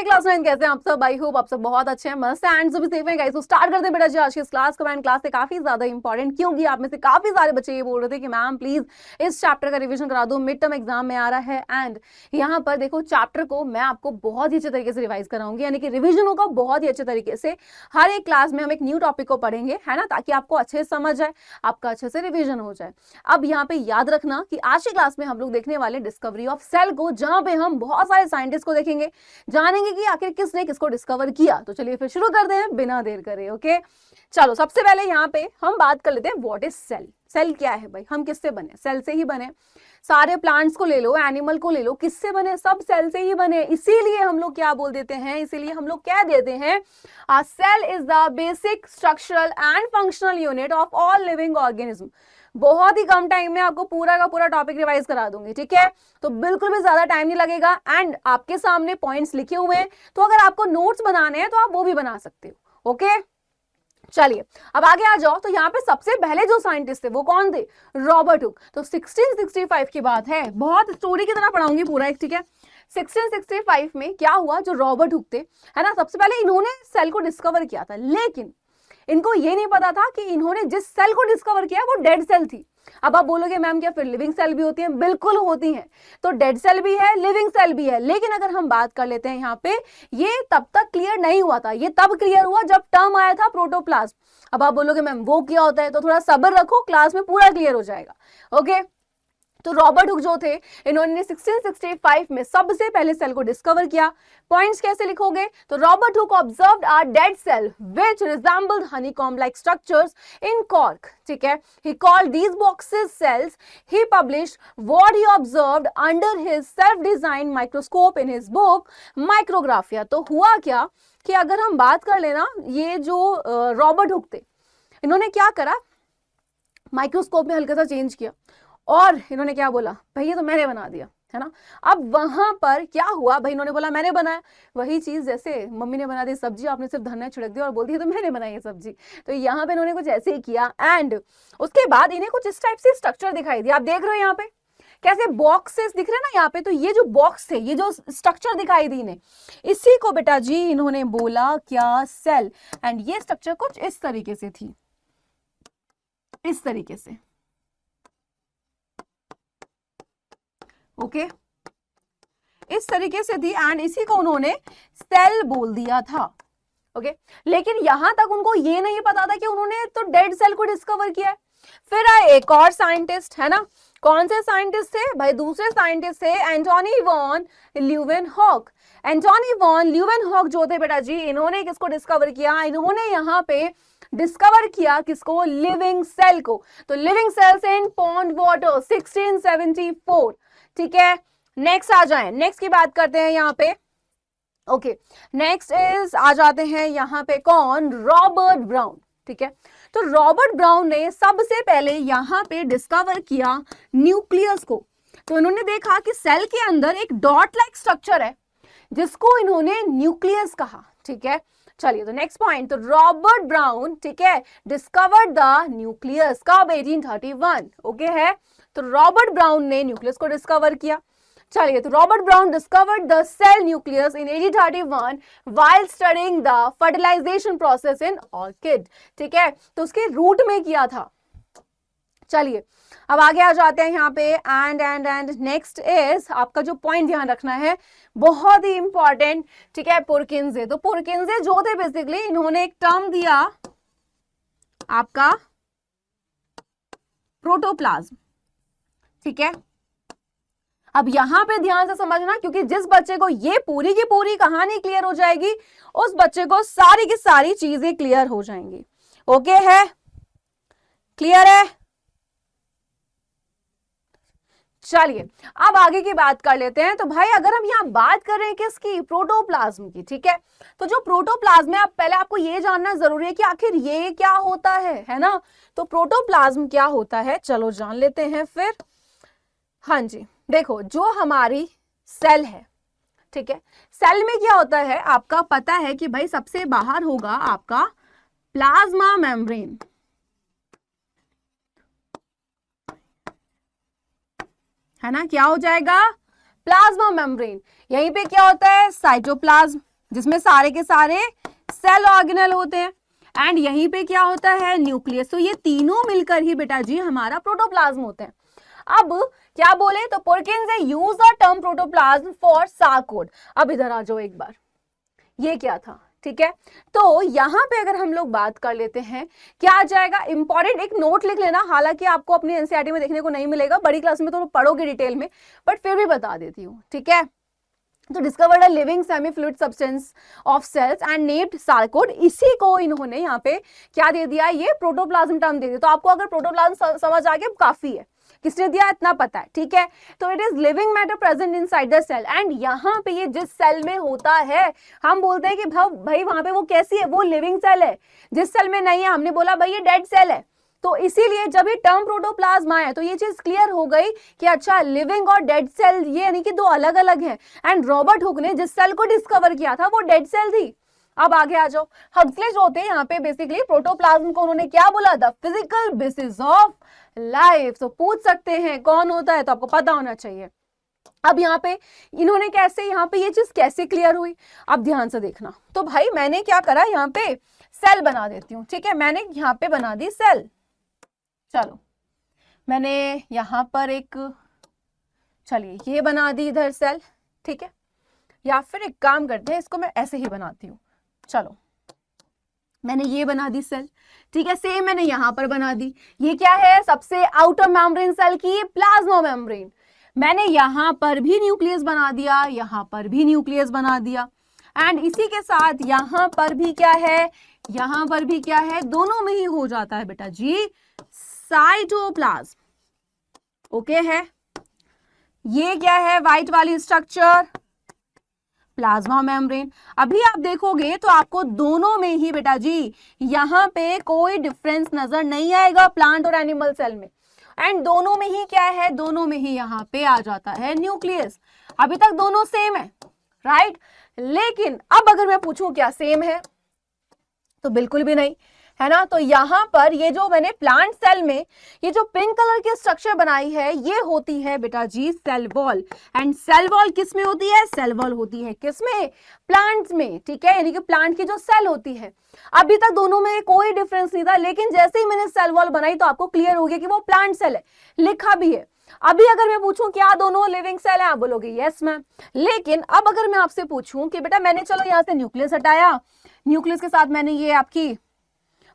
Class 9 कैसे हैं आप सब? आई होप आप सब बहुत अच्छे हैं, मस्त है एंड सभी सेफ हैं गाइस। तो स्टार्ट करते हैं बेटा जी आज की क्लास को। एंड क्लास से काफी ज्यादा इंपॉर्टेंट, क्योंकि आप में से काफी सारे बच्चे ये बोल रहे थे कि मैम प्लीज इस चैप्टर का रिवीजन करा दो, मिड टर्म एग्जाम में आ रहा है। एंड यहाँ पर देखो चैप्टर को मैं आपको बहुत ही अच्छे तरीके से रिवाइज कराऊंगी, यानी कि रिविजन होगा बहुत ही अच्छे तरीके से। हर एक क्लास में हम एक न्यू टॉपिक को पढ़ेंगे, है ना, ताकि आपको अच्छे से समझ जाए, आपका अच्छे से रिविजन हो जाए। अब यहाँ पे याद रखना कि आज की क्लास में हम लोग देखने वाले डिस्कवरी ऑफ सेल को, जहां पे हम बहुत सारे साइंटिस्ट को देखेंगे, जानेंगे कि आखिर किसने किसको डिस्कवर किया। तो चलिए फिर शुरू करते हैं बिना देर करे। ओके चलो, सबसे पहले यहाँ पे हम बात कर लेते हैं व्हाट इज सेल। सेल क्या है भाई? हम किससे बने? सेल से ही बने। सारे प्लांट्स को ले लो, एनिमल को ले लो, किससे बने? सब सेल से ही बने। इसीलिए हम लोग क्या बोल देते हैं, इसीलिए हम लोग कह देते हैं cell is the basic structural and functional unit of all living organism. बहुत ही कम टाइम में आपको पूरा का पूरा टॉपिक रिवाइज करा दूंगी, ठीक है? तो बिल्कुल भी ज्यादा टाइम नहीं लगेगा। एंड आपके सामने पॉइंट्स लिखे हुए हैं, तो अगर आपको नोट्स बनाने हैं तो आप वो भी बना सकते हो। ओके चलिए अब आगे आ जाओ। तो यहाँ पे सबसे पहले जो साइंटिस्ट थे वो कौन थे? Robert Hooke. तो 1665 की बात है, बहुत स्टोरी की तरह पढ़ाऊंगी पूरा, ठीक है? 1665 में क्या हुआ, जो रॉबर्ट हुक थे, है ना, सबसे पहले इन्होंने सेल को डिस्कवर किया था। लेकिन इनको ये नहीं पता था कि इन्होंने जिस सेल को डिस्कवर किया वो डेड सेल थी। अब आप बोलोगे मैम क्या फिर लिविंग सेल भी होती है? बिल्कुल होती हैं। तो डेड सेल भी है, लिविंग सेल भी है। लेकिन अगर हम बात कर लेते हैं यहाँ पे, ये तब तक क्लियर नहीं हुआ था। ये तब क्लियर हुआ जब टर्म आया था प्रोटोप्लाज्म। अब आप बोलोगे मैम वो क्या होता है? तो थोड़ा सब्र रखो, क्लास में पूरा क्लियर हो जाएगा। ओके तो रॉबर्ट हुक जो थे, इन्होंने 1665 में सबसे पहले सेल को डिस्कवर किया। पॉइंट्स कैसे लिखोगे? तो Robert Hooke observed a dead cell which resembled honeycomb like structures in cork, ठीक है? He called these boxes cells. He published what he observed under his self design microscope in his book Micrographia. तो हुआ क्या कि अगर हम बात कर लेना, ये जो रॉबर्ट हुक थे, इन्होंने क्या करा, माइक्रोस्कोप में हल्का सा चेंज किया और इन्होंने क्या बोला, भैया तो मैंने बना दिया, है ना? अब वहां पर क्या हुआ भाई, इन्होंने बोला मैंने बनाया। वही चीज जैसे मम्मी ने बना दी सब्जी, आपने सिर्फ धनिया छिड़क दिया और बोल दिया तो मैंने बनाई है सब्जी। तो यहाँ पे इन्होंने कुछ ऐसे ही किया। एंड उसके बाद इन्हें कुछ इस टाइप से स्ट्रक्चर दिखाई दिया। आप देख रहे हो यहाँ पे कैसे बॉक्सेस दिख रहे हैं ना यहाँ पे? तो ये जो बॉक्स थे, ये जो स्ट्रक्चर दिखाई दी इन्हें, इसी को बेटा जी इन्होंने बोला क्या? सेल। एंड ये स्ट्रक्चर कुछ इस तरीके से थी, इस तरीके से। ओके इस तरीके से थी एंड इसी को उन्होंने सेल बोल दिया था। ओके लेकिन यहां तक उनको ये नहीं पता था कि उन्होंने तो डेड सेल को डिस्कवर किया है। फिर आए एक और साइंटिस्ट, है ना? कौन से साइंटिस्ट थे भाई? दूसरे साइंटिस्ट थे Antony von Leeuwenhoek. Antony von Leeuwenhoek जो थे बेटा जी, इन्होंने किसको डिस्कवर किया? इन्होंने यहाँ पे डिस्कवर किया किसको? लिविंग सेल को। तो लिविंग सेल्स इन पॉन्ड वाटर 1674, ठीक है? नेक्स्ट आ जाएं, नेक्स्ट की बात करते हैं यहाँ पे। ओके नेक्स्ट इज आ जाते हैं यहाँ पे कौन? रॉबर्ट ब्राउन, ठीक है? तो रॉबर्ट ब्राउन ने सबसे पहले यहाँ पे डिस्कवर किया न्यूक्लियस को। तो इन्होंने देखा कि सेल के अंदर एक डॉट लाइक स्ट्रक्चर है जिसको इन्होंने न्यूक्लियस कहा, ठीक है? चलिए तो नेक्स्ट पॉइंट, तो रॉबर्ट ब्राउन, ठीक है, डिस्कवर्ड द न्यूक्लियस कब? 1831। ओके है, तो रॉबर्ट ब्राउन ने न्यूक्लियस को डिस्कवर किया। चलिए तो Robert Brown discovered the cell nucleus in 1831 while studying the fertilisation process in orchid, ठीक है? तो उसके रूट में किया था। चलिए अब आगे आ जाते हैं यहाँ पे। एंड नेक्स्ट इज आपका जो पॉइंट ध्यान रखना है, बहुत ही इंपॉर्टेंट, ठीक है? पुरकिंजे। तो पुरकिंजे जो थे बेसिकली, इन्होंने एक टर्म दिया आपका प्रोटोप्लाज्म, ठीक है? अब यहां पे ध्यान से समझना, क्योंकि जिस बच्चे को ये पूरी की पूरी कहानी क्लियर हो जाएगी, उस बच्चे को सारी की सारी चीजें क्लियर हो जाएंगी। ओके है? क्लियर है? चलिए अब आगे की बात कर लेते हैं। तो भाई अगर हम यहाँ बात कर रहे हैं किसकी? प्रोटोप्लाज्म की, ठीक है? तो जो प्रोटोप्लाज्म है, आप पहले आपको ये जानना जरूरी है कि आखिर ये क्या होता है ना? तो प्रोटोप्लाज्म क्या होता है, चलो जान लेते हैं फिर। हाँ जी, देखो जो हमारी सेल है, ठीक है, सेल में क्या होता है आपका पता है कि भाई सबसे बाहर होगा आपका प्लाज्मा मेम्ब्रेन, है ना? क्या हो जाएगा? Plasma membrane. यहीं पे क्या होता है? साइटोप्लाज्म, जिसमें सारे के सारे सेल ऑर्गेनल होते हैं, एंड यहीं पे क्या होता है, न्यूक्लियस। तो ये तीनों मिलकर ही बेटा जी हमारा प्रोटोप्लाज्म होते हैं। अब क्या बोले, तो Purkinje use the term protoplasm for sarcode. अब इधर आ जाओ एक बार, ये क्या था, ठीक है। तो यहां पे अगर हम लोग बात कर लेते हैं, क्या आ जाएगा, इंपॉर्टेंट एक नोट लिख लेना, हालांकि आपको अपनी एनसीईआरटी में देखने को नहीं मिलेगा, बड़ी क्लास में तो पढ़ोगे डिटेल में, बट फिर भी बता देती हूँ, ठीक है। तो discovered a living semi fluid substance of cells and named sarcode. इसी को इन्होंने यहाँ पे क्या दे दिया, ये प्रोटोप्लाज्म टर्म दे दिया। तो आपको अगर प्रोटोप्लाज्म समझ आ गया काफी है, किसने दिया इतना पता है, ठीक है। तो it is living matter present inside the cell, and यहाँ पे ये जिस सेल में होता है, हम बोलते हैं कि भाई वहां पे वो कैसी है, वो लिविंग सेल है। जिस सेल में नहीं है, हमने बोला भाई ये डेड सेल है। तो इसीलिए जब ये टर्म प्रोटोप्लाज्म आया तो ये चीज क्लियर हो गई कि अच्छा लिविंग और डेड सेल ये यानी कि दो अलग अलग हैं। एंड रॉबर्ट हुक ने जिस सेल को डिस्कवर किया था वो डेड सेल थी। अब आगे आ जाओ, हक्सले जो होते हैं यहाँ पे बेसिकली प्रोटोप्लाज्म को उन्होंने क्या बोला, the physical basis of life. तो पूछ सकते हैं कौन होता है, तो आपको पता होना चाहिए। अब यहाँ पे इन्होंने कैसे, यहाँ पे ये चीज कैसे क्लियर हुई, अब ध्यान से देखना। तो भाई मैंने क्या करा, यहाँ पे सेल बना देती हूँ, ठीक है। मैंने यहाँ पे बना दी सेल, चलो मैंने यहां पर एक, चलिए ये बना दी इधर सेल, ठीक है। या फिर एक काम करते हैं, इसको मैं ऐसे ही बनाती हूं, चलो मैंने ये बना दी सेल, ठीक है। सेम मैंने यहां पर बना दी, ये क्या है, सबसे आउटर मेम्ब्रेन सेल की प्लाज्मा मेम्ब्रेन। मैंने यहां पर भी न्यूक्लियस बना दिया, यहां पर भी न्यूक्लियस बना दिया, एंड इसी के साथ यहां पर भी क्या है, यहां पर भी क्या है, दोनों में ही हो जाता है बेटा जी साइटोप्लाज्म, ओके है। ये क्या है, व्हाइट वाली स्ट्रक्चर प्लाज्मा मेम्ब्रेन। अभी आप देखोगे तो आपको दोनों में ही बेटा जी यहां पे कोई डिफरेंस नजर नहीं आएगा प्लांट और एनिमल सेल में, एंड दोनों में ही क्या है, दोनों में ही यहां पे आ जाता है न्यूक्लियस। अभी तक दोनों सेम है, राइट। लेकिन अब अगर मैं पूछूं क्या सेम है, तो बिल्कुल भी नहीं, है ना। तो यहां पर ये जो मैंने प्लांट सेल में ये जो पिंक कलर की स्ट्रक्चर बनाई है, ये होती है बेटा जी cell wall. And cell wall किस में होती है, सेल वॉल होती है किस में, प्लांट्स में, ठीक है। यानी कि प्लांट की जो सेल होती है, अभी तक दोनों में कोई डिफरेंस नहीं था, लेकिन जैसे ही मैंने सेल वॉल बनाई तो आपको क्लियर हो गया कि वो प्लांट सेल है, लिखा भी है। अभी अगर मैं पूछूं क्या दोनों लिविंग सेल है, आप बोलोगे यस मैम। लेकिन अब अगर मैं आपसे पूछूं कि बेटा मैंने चलो यहां से न्यूक्लियस हटाया, न्यूक्लियस के साथ मैंने ये आपकी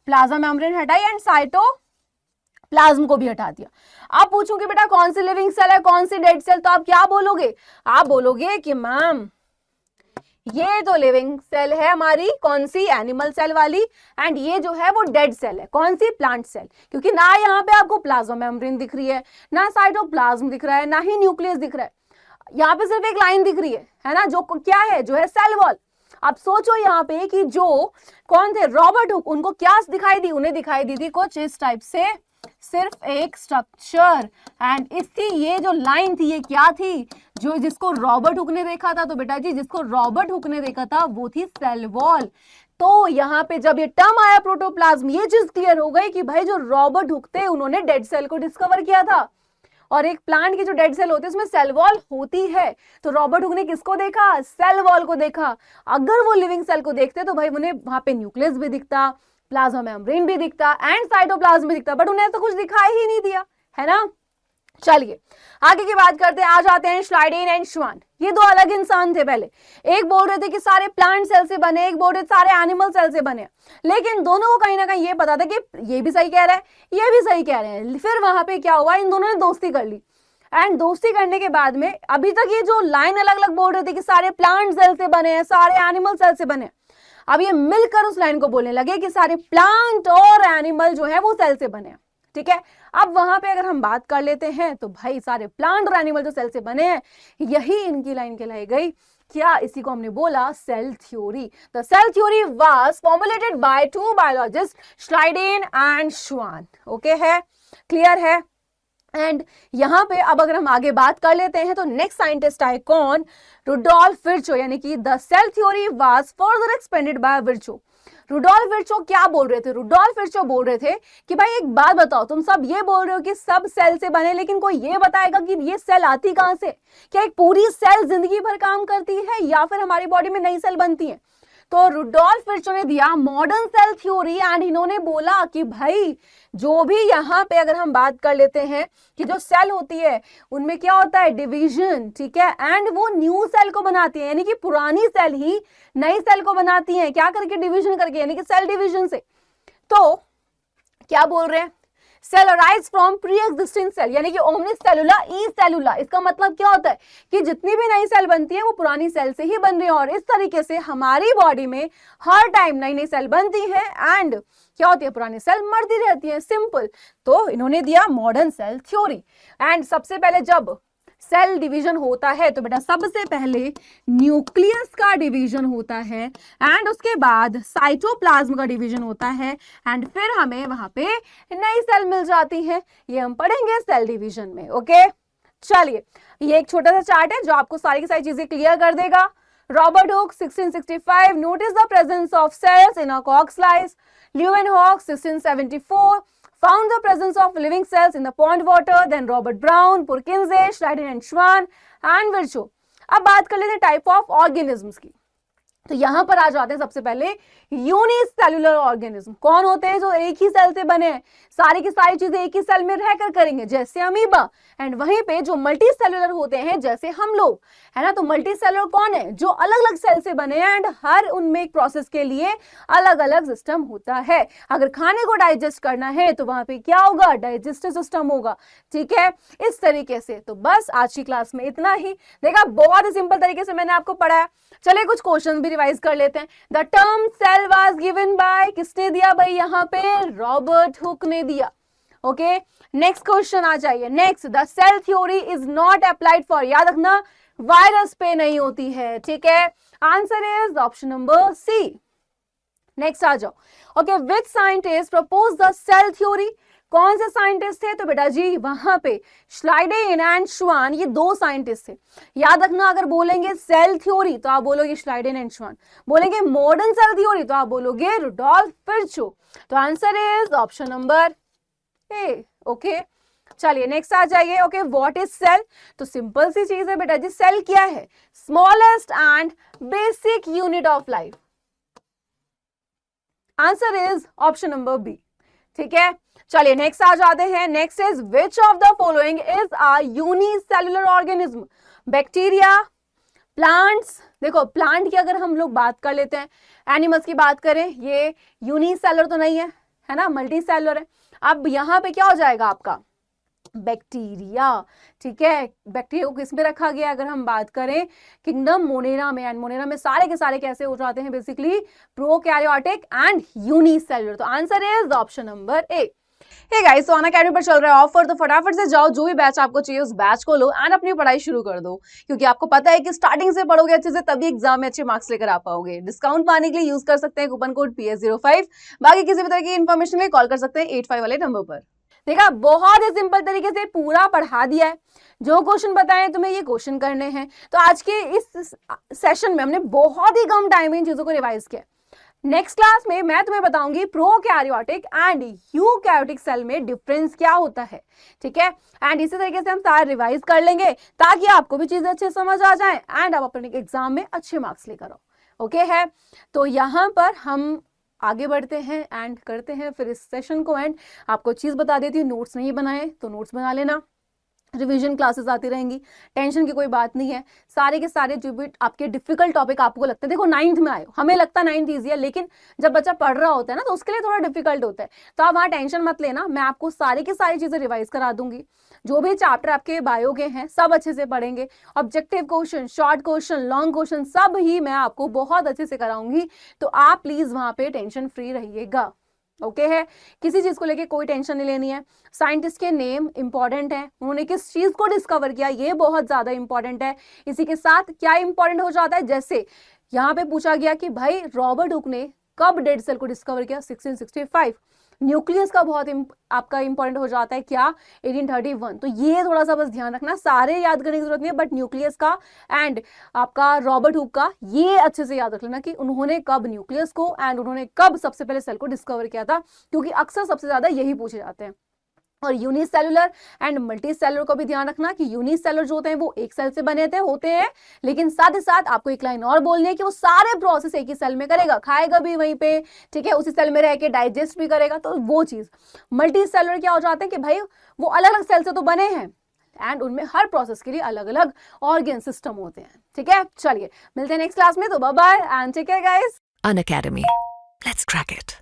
प्लाज्मा मेम्ब्रेन हटाई एंड साइटोप्लाज्म को भी हटा दिया, आप पूछूंगी बेटा कौन सी लिविंग सेल है कौन सी डेड सेल, तो आप क्या बोलोगे, आप बोलोगे कि मैम ये तो लिविंग सेल है हमारी, कौन सी, एनिमल सेल वाली, एंड ये जो है वो डेड सेल है, कौन सी, प्लांट सेल। क्योंकि ना यहाँ पे आपको प्लाज्मा मेम्ब्रेन दिख रही है, ना साइटोप्लाज्म दिख रहा है, ना ही न्यूक्लियस दिख रहा है, यहाँ पे सिर्फ एक लाइन दिख रही है ना, जो क्या है, जो है सेल वॉल। अब सोचो यहाँ पे कि जो कौन थे, रॉबर्ट हुक, उनको क्या दिखाई दी, उन्हें दिखाई दी थी कुछ इस टाइप से, सिर्फ एक स्ट्रक्चर। एंड इसकी ये जो लाइन थी ये क्या थी, जो जिसको रॉबर्ट हुक ने देखा था, तो बेटा जी जिसको रॉबर्ट हुक ने देखा था वो थी सेल वॉल। तो यहाँ पे जब ये टर्म आया प्रोटोप्लाज्म, ये चीज क्लियर हो गई कि भाई जो रॉबर्ट हुक थे उन्होंने डेड सेल को डिस्कवर किया था, और एक प्लांट की जो डेड सेल होती है उसमें सेल वॉल होती है। तो रॉबर्ट हुक ने किसको देखा, सेल वॉल को देखा। अगर वो लिविंग सेल को देखते तो भाई उन्हें वहां पे न्यूक्लियस भी दिखता, प्लाज्मा मेम्ब्रेन भी दिखता एंड साइटोप्लाज्म भी दिखता, बट उन्हें तो कुछ दिखाई ही नहीं दिया, है ना। चलिए आगे की बात करते हैं, आ जाते हैं श्लाइडेन एंड श्वान। ये दो अलग इंसान थे, पहले एक बोल रहे थे कि सारे प्लांट सेल से बने, एक बोल रहे थे सारे एनिमल सेल से बने, लेकिन दोनों को कहीं ना कहीं ये पता था कि ये भी सही कह रहा है, ये भी सही कह रहे हैं। फिर वहां पे क्या हुआ, इन दोनों ने दोस्ती कर ली, एंड दोस्ती करने के बाद में अभी तक ये जो लाइन अलग अलग बोल रहे थे कि सारे प्लांट सेल से बने हैं, सारे एनिमल सेल से बने, अब ये मिलकर उस लाइन को बोलने लगे कि सारे प्लांट और एनिमल जो है वो सेल से बने हैं, ठीक है। अब वहां पे अगर हम बात कर लेते हैं तो भाई सारे प्लांट और एनिमल जो सेल से बने हैं, यही इनकी लाइन कहलाई गई क्या, इसी को हमने बोला cell theory. The cell theory was formulated by two biologist Schleiden and Schwann. Okay है, क्लियर है। एंड यहाँ पे अब अगर हम आगे बात कर लेते हैं तो नेक्स्ट साइंटिस्ट आए कौन, रुडोल्फ विर्चो, यानी कि the cell theory was further expanded by Virchow. Rudolf Virchow क्या बोल रहे थे, रुडोल्फ विर्चो बोल रहे थे कि भाई एक बात बताओ, तुम सब ये बोल रहे हो कि सब सेल से बने, लेकिन कोई ये बताएगा कि ये सेल आती कहां से, क्या एक पूरी सेल जिंदगी भर काम करती है या फिर हमारी बॉडी में नई सेल बनती है। तो रुडोल्फ विर्चो ने दिया मॉडर्न सेल थ्योरी एंड इन्होंने बोला कि भाई जो भी यहाँ पे अगर हम बात कर लेते हैं कि जो सेल होती है उनमें क्या होता है, डिवीजन, ठीक है, एंड वो न्यू सेल को बनाती है, यानी कि पुरानी सेल ही नई सेल को बनाती है, क्या करके, डिवीजन करके, यानी कि सेल डिवीजन से। तो क्या बोल रहे हैं, cell arise from pre existing cell, यानी कि ओमनी सेलुला ई सेलुला। इसका मतलब क्या होता है कि जितनी भी नई सेल बनती है वो पुरानी सेल से ही बन रही है, और इस तरीके से हमारी बॉडी में हर टाइम नई नई सेल बनती है एंड क्या होती है, पुरानी सेल मरती रहती है, सिंपल। तो इन्होंने दिया मॉडर्न सेल थ्योरी। एंड सबसे पहले जब सेल डिवीजन होता है तो बेटा सबसे पहले न्यूक्लियस का डिवीजन होता है एंड उसके बाद साइटोप्लाज्म का डिवीजन होता है एंड फिर हमें वहां पे नई सेल मिल जाती है। ये हम पढ़ेंगे सेल डिवीजन में। ओके, चलिए ये एक छोटा सा चार्ट है जो आपको सारी की सारी चीजें क्लियर कर देगा। Robert Hooke 1665 notice the presence of cells in a कॉक slice. Leeuwenhoek 1674 found the presence of living cells in the pond water. Then Robert Brown, Purkinje, Schleiden and Schwann and Virchow। अब बात कर लेते हैं type of organisms की। तो यहां पर आ जाते हैं सबसे पहले यूनिसेलुलर ऑर्गेनिज्म। कौन होते हैं, जो एक ही सेल से बने हैं, सारी की सारी चीजें एक ही सेल में रहकर करेंगे, जैसे अमीबा। एंड वहीं पे जो मल्टी सेलुलर होते हैं जैसे हम लोग, है ना। तो मल्टी सेलुलर कौन है, जो अलग अलग सेल से बने हैं एंड हर उनमें एक प्रोसेस के लिए अलग अलग सिस्टम होता है। अगर खाने को डाइजेस्ट करना है तो वहां पे क्या होगा, डाइजेस्टिव सिस्टम होगा, ठीक है, इस तरीके से। तो बस आज की क्लास में इतना ही। देखा, बहुत ही सिंपल तरीके से मैंने आपको पढ़ाया। चलिए कुछ क्वेश्चन भी रिवाइज कर लेते हैं। The term cell was given by, किसने दिया भाई, यहाँ पे रॉबर्ट हुक ने दिया। ओके, नेक्स्ट क्वेश्चन आ जाइए। Next, the cell theory is not applied for, याद रखना वायरस पे नहीं होती है, ठीक है। Answer is option number C. Next आ जाओ। Okay, which scientist propose the cell theory, कौन से साइंटिस्ट थे, तो बेटा जी वहां पे श्लाइडेन एंड श्वान, ये दो साइंटिस्ट थे। याद रखना, अगर बोलेंगे सेल थ्योरी तो आप बोलोगे श्लाइडेन एंड श्वान, बोलेंगे मॉडर्न सेल थ्योरी तो आप बोलोगे रुडोल्फ विर्चो। तो answer is option number A. Okay, चलिए नेक्स्ट आ जाइए। ओके, व्हाट इज सेल, तो सिंपल सी चीज है बेटा जी, सेल क्या है, smallest and basic unit of life. Answer is option number B, ठीक है। चलिए नेक्स्ट आ जाते हैं। Next is which of the following is a unicellular organism, bacteria, plants. देखो प्लांट की अगर हम लोग बात कर लेते हैं, एनिमल्स की बात करें, ये यूनिसेलुलर तो नहीं है ना, मल्टी सेलुलर है। अब यहाँ पे क्या हो जाएगा आपका, बैक्टीरिया, ठीक है। बैक्टीरिया को किस में रखा गया, अगर हम बात करें किंगडम मोनेरा में, एंड मोनेरा में सारे के सारे कैसे हो जाते हैं, बेसिकली प्रोकैरियोटिक एंड यूनिसेलुलर। तो answer is option number A. Hey guys, Sona academy पर चल रहा है ऑफर, तो फटाफट से जाओ, जो भी बैच आपको चाहिए उस बैच को लो एंड अपनी पढ़ाई शुरू कर दो, क्योंकि आपको पता है कि स्टार्टिंग से पढ़ोगे अच्छे से तभी एग्जाम में अच्छे मार्क्स लेकर आ पाओगे। डिस्काउंट पाने के लिए यूज कर सकते हैं कूपन कोड PS05। बाकी किसी भी तरह की इन्फॉर्मेशन में कॉल कर सकते हैं 85 वाले नंबर पर। देखा, बहुत ही सिंपल तरीके से पूरा पढ़ा दिया है। जो क्वेश्चन बताए तुम्हें ये क्वेश्चन करने हैं। तो आज के इस सेशन में हमने बहुत ही कम टाइम में इन चीजों को रिवाइज किया। नेक्स्ट क्लास में मैं तुम्हें बताऊंगी प्रोकैरियोटिक एंड यूकैरियोटिक सेल में डिफरेंस क्या होता है, ठीक है। एंड इसी तरीके से हम सारा रिवाइज कर लेंगे ताकि आपको भी चीजें अच्छे समझ आ जाएं एंड आप अपने एग्जाम में अच्छे मार्क्स लेकर आओ। ओके है, तो यहाँ पर हम आगे बढ़ते हैं एंड करते हैं फिर इस सेशन को एंड। आपको चीज बता देती हूँ, नोट्स नहीं बनाए तो नोट्स बना लेना, रिवीजन क्लासेस आती रहेंगी, टेंशन की कोई बात नहीं है। सारे के सारे जो भी आपके डिफिकल्ट टॉपिक आपको लगते हैं, देखो 9th में आए, हमें लगता है 9th ईजी है, लेकिन जब बच्चा पढ़ रहा होता है ना तो उसके लिए थोड़ा डिफिकल्ट होता है। तो आप वहाँ टेंशन मत लेना, मैं आपको सारी की सारी चीजें रिवाइज करा दूंगी। जो भी चैप्टर आपके बायो के हैं सब अच्छे से पढ़ेंगे, objective question, short question, long question सब ही मैं आपको बहुत अच्छे से कराऊंगी। तो आप प्लीज वहां पे टेंशन फ्री रहिएगा। ओके है, किसी चीज को लेके कोई टेंशन नहीं लेनी है। साइंटिस्ट के नेम इंपॉर्टेंट है, उन्होंने किस चीज को डिस्कवर किया ये बहुत ज्यादा इंपॉर्टेंट है। इसी के साथ क्या इंपॉर्टेंट हो जाता है, जैसे यहाँ पे पूछा गया कि भाई रॉबर्ट हुक ने कब डेड सेल को डिस्कवर किया, 1665। न्यूक्लियस का बहुत आपका इंपॉर्टेंट हो जाता है क्या, 1831। तो ये थोड़ा सा बस ध्यान रखना, सारे याद करने की जरूरत नहीं है, बट न्यूक्लियस का एंड आपका रॉबर्ट हुक का ये अच्छे से याद रख लेना कि उन्होंने कब न्यूक्लियस को एंड उन्होंने कब सबसे पहले सेल को डिस्कवर किया था, क्योंकि अक्सर सबसे ज्यादा यही पूछे जाते हैं। और यूनिसेलुलर एंड मल्टीसेलुलर को भी ध्यान रखना कि यूनिसेलुलर जो होते हैं वो एक सेल से बने होते हैं, लेकिन साथ ही साथ आपको एक लाइन और बोलनी है कि वो सारे प्रोसेस एक ही सेल में करेगा, खाएगा भी वहीं पे, ठीक है, उसी सेल में रह के डाइजेस्ट भी करेगा। तो वो चीज मल्टीसेलुलर क्या हो जाते हैं कि भाई वो अलग अलग सेल से तो बने हैं एंड उनमें हर प्रोसेस के लिए अलग अलग ऑर्गन सिस्टम होते हैं। ठीक है, चलिए मिलते हैं नेक्स्ट क्लास में, तो bye bye and take care guys. Unacademy. Let's crack it.